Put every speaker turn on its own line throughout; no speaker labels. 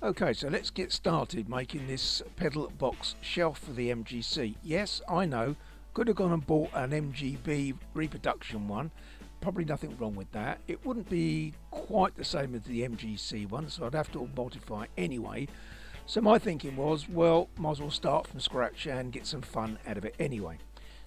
Okay, so let's get started making this pedal box shelf for the MGC. Yes, I know, could have gone and bought an MGB reproduction one. Probably nothing wrong with that. It wouldn't be quite the same as the MGC one, so I'd have to modify it anyway. So my thinking was, well, might as well start from scratch and get some fun out of it anyway.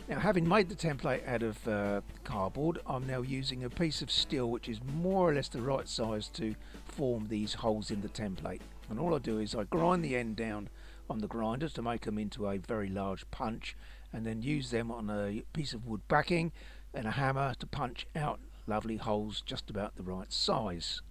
Now, having made the template out of cardboard, I'm now using a piece of steel which is more or less the right size to form these holes in the template. And all I do is I grind the end down on the grinder to make them into a very large punch, and then use them on a piece of wood backing and a hammer to punch out lovely holes just about the right size.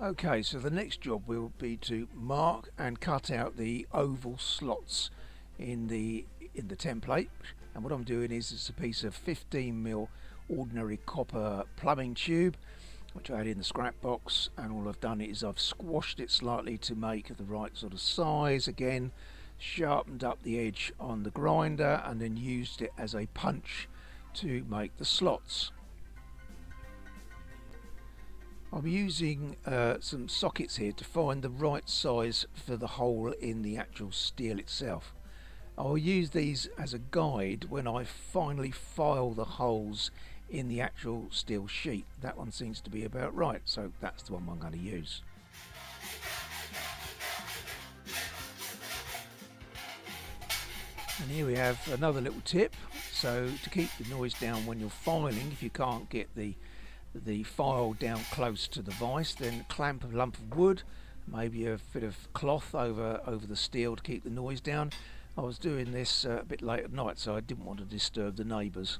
Okay, so the next job will be to mark and cut out the oval slots in the template. And what I'm doing is it's a piece of 15mm ordinary copper plumbing tube, which I had in the scrap box, and all I've done is I've squashed it slightly to make the right sort of size again, sharpened up the edge on the grinder, and then used it as a punch to make the slots. I'm using some sockets here to find the right size for the hole in the actual steel itself. I'll use these as a guide when I finally file the holes in the actual steel sheet. That one seems to be about right, so that's the one I'm going to use. And here we have another little tip. So to keep the noise down when you're filing, if you can't get the file down close to the vise, then clamp a lump of wood, maybe a bit of cloth over the steel to keep the noise down. I was doing this a bit late at night, so I didn't want to disturb the neighbours.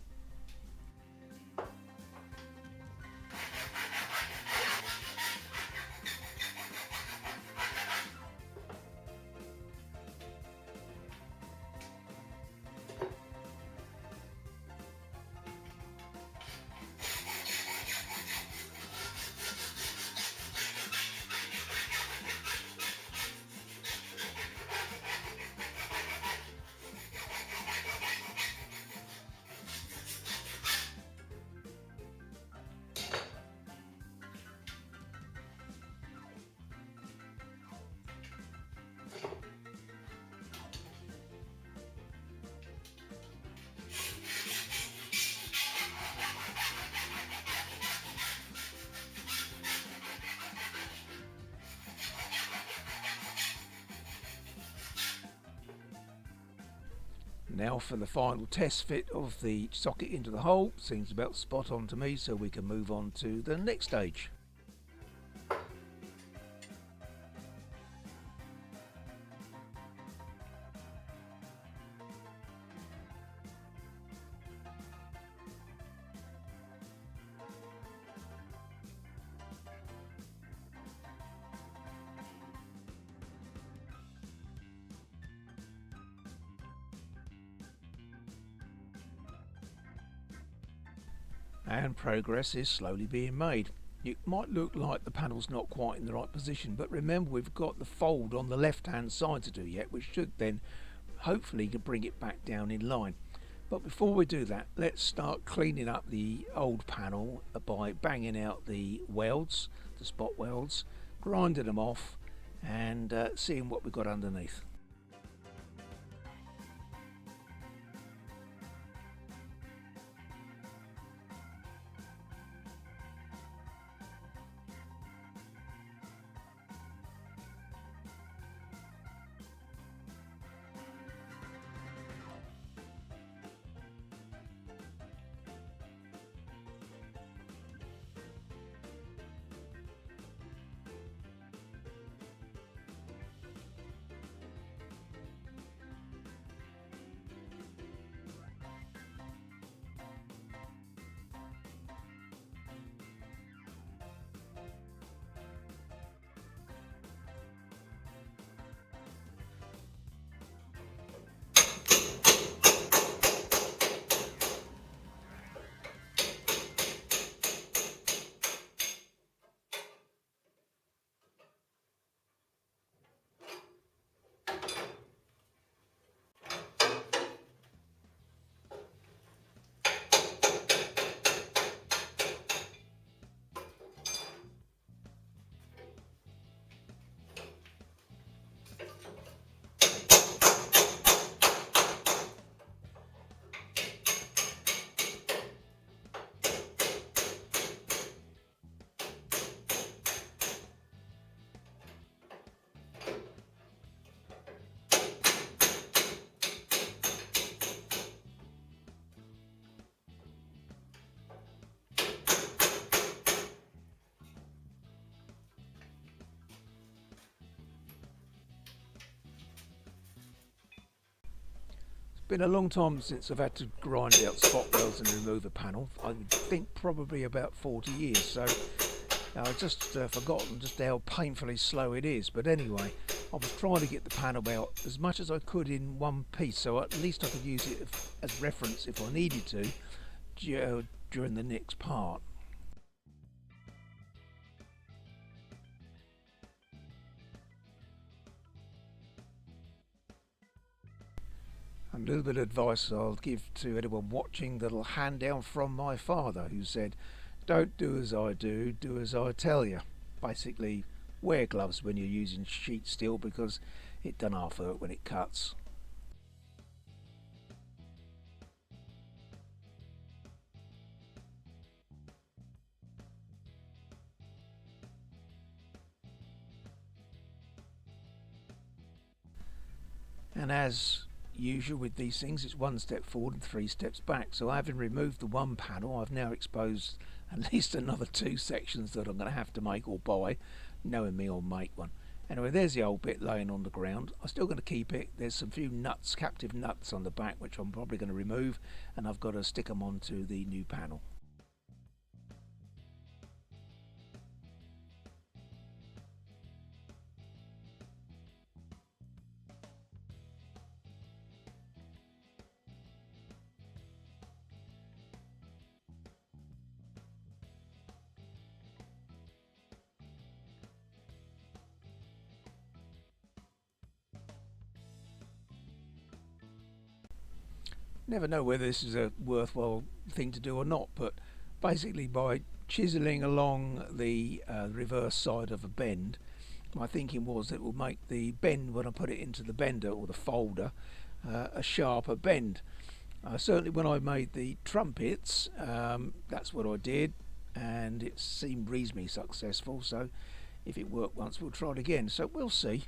Now for the final test fit of the socket into the hole. Seems about spot on to me, so we can move on to the next stage. And progress is slowly being made. It might look like the panel's not quite in the right position, but remember we've got the fold on the left hand side to do yet, which should then hopefully bring it back down in line. But before we do that, let's start cleaning up the old panel by banging out the welds, the spot welds, grinding them off, and seeing what we've got underneath. Been a long time since I've had to grind out spot welds and remove a panel. I would think probably about 40 years, so I just forgotten just how painfully slow it is. But anyway, I was trying to get the panel out as much as I could in one piece, so at least I could use it as reference if I needed to during the next part. A little bit of advice I'll give to anyone watching that'll hand down from my father, who said, don't do as I do, do as I tell you. Basically, wear gloves when you're using sheet steel because it doesn't half hurt when it cuts. And as usual with these things, it's one step forward and 3 steps back. So having removed the one panel, I've now exposed at least another 2 sections that I'm going to have to make or buy. Knowing me, I'll make one. Anyway, there's the old bit laying on the ground. I'm still going to keep it. There's some few nuts, captive nuts on the back, which I'm probably going to remove, and I've got to stick them onto the new panel. Never know whether this is a worthwhile thing to do or not, but basically by chiseling along the reverse side of a bend, my thinking was that it will make the bend when I put it into the bender or the folder a sharper bend. Certainly when I made the trumpets, that's what I did, and it seemed reasonably successful. So if it worked once, we'll try it again. So we'll see.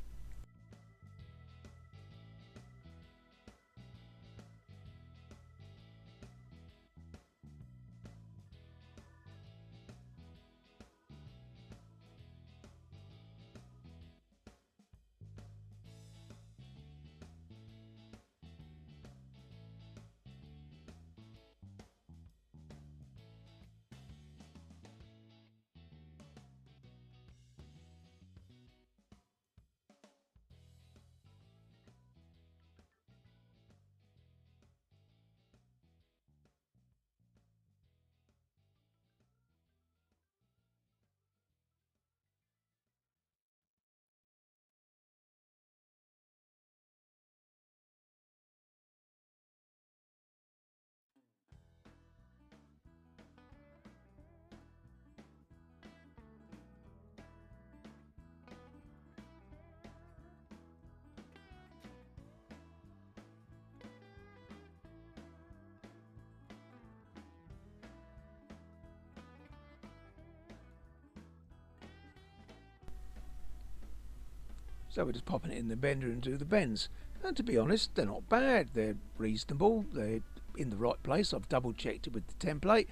So we're just popping it in the bender and do the bends. And to be honest, they're not bad. They're reasonable. They're in the right place. I've double checked it with the template,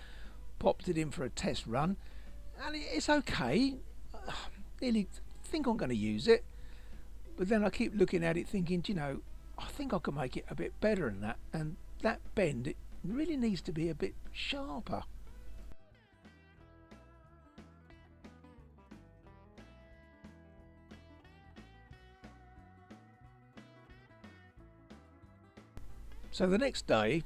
popped it in for a test run, and it's okay. Nearly think I'm going to use it, but then I keep looking at it thinking, I think I can make it a bit better than that. And that bend, it really needs to be a bit sharper. So the next day,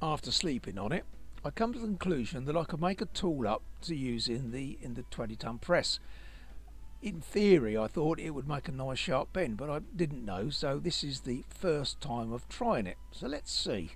after sleeping on it, I come to the conclusion that I could make a tool up to use in the 20-ton press. In theory, I thought it would make a nice sharp bend, but I didn't know, so this is the first time of trying it. So let's see.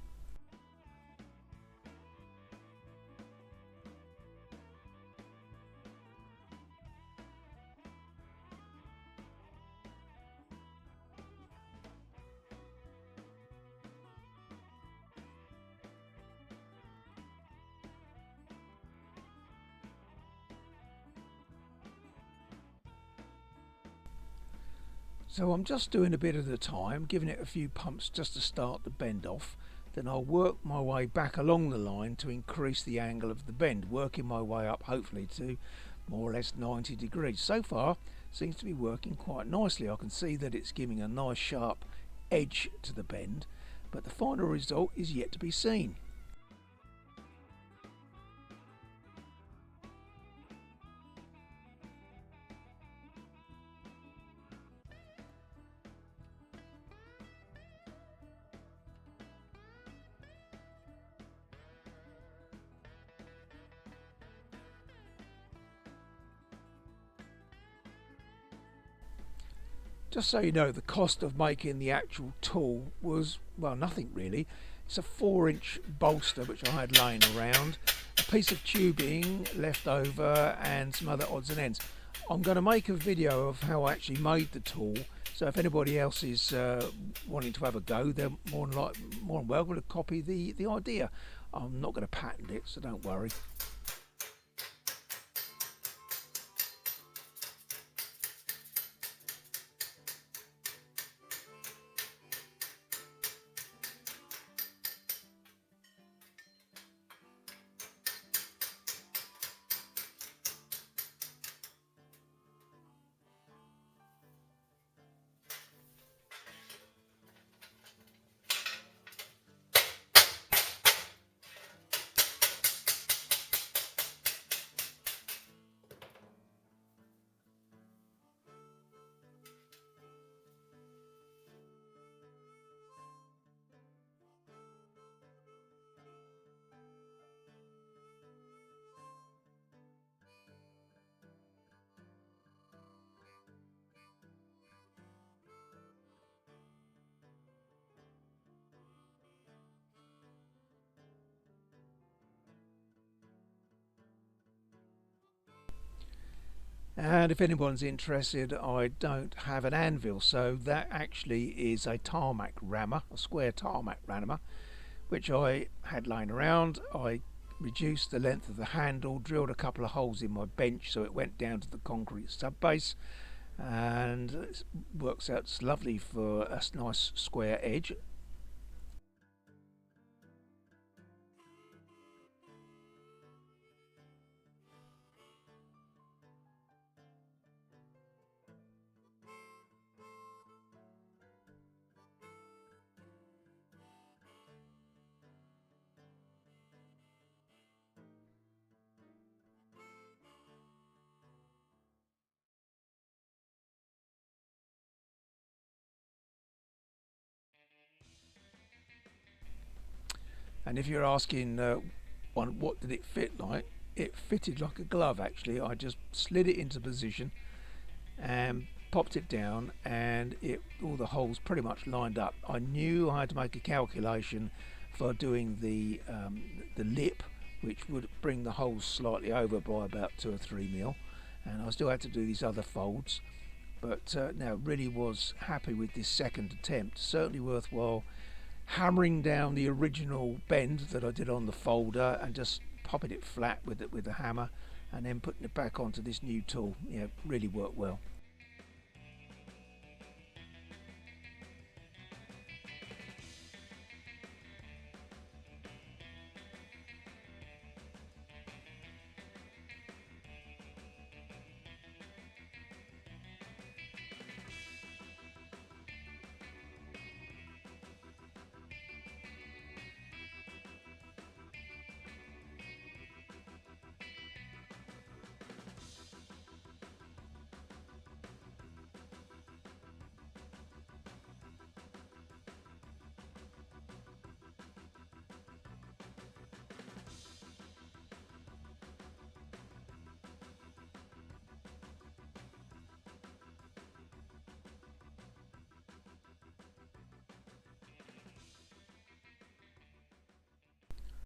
So I'm just doing a bit at a time, giving it a few pumps just to start the bend off. Then I'll work my way back along the line to increase the angle of the bend, working my way up hopefully to more or less 90 degrees. So far seems to be working quite nicely. I can see that it's giving a nice sharp edge to the bend, but the final result is yet to be seen. Just so you know, the cost of making the actual tool was, well, nothing really. It's a 4-inch bolster which I had laying around, a piece of tubing left over, and some other odds and ends. I'm going to make a video of how I actually made the tool, so if anybody else is wanting to have a go, they're more than welcome to copy the idea. I'm not going to patent it, so don't worry. And if anyone's interested, I don't have an anvil, so that actually is a tarmac rammer, a square tarmac rammer, which I had laying around. I reduced the length of the handle, drilled a couple of holes in my bench so it went down to the concrete sub base, and it works out lovely for a nice square edge. And if you're asking what did it fit like, it fitted like a glove actually. I just slid it into position and popped it down, and all the holes pretty much lined up. I knew I had to make a calculation for doing the lip, which would bring the holes slightly over by about 2 or 3 mil, and I still had to do these other folds. But now really was happy with this second attempt. Certainly worthwhile hammering down the original bend that I did on the folder and just popping it flat with the hammer, and then putting it back onto this new tool. Yeah, really worked well.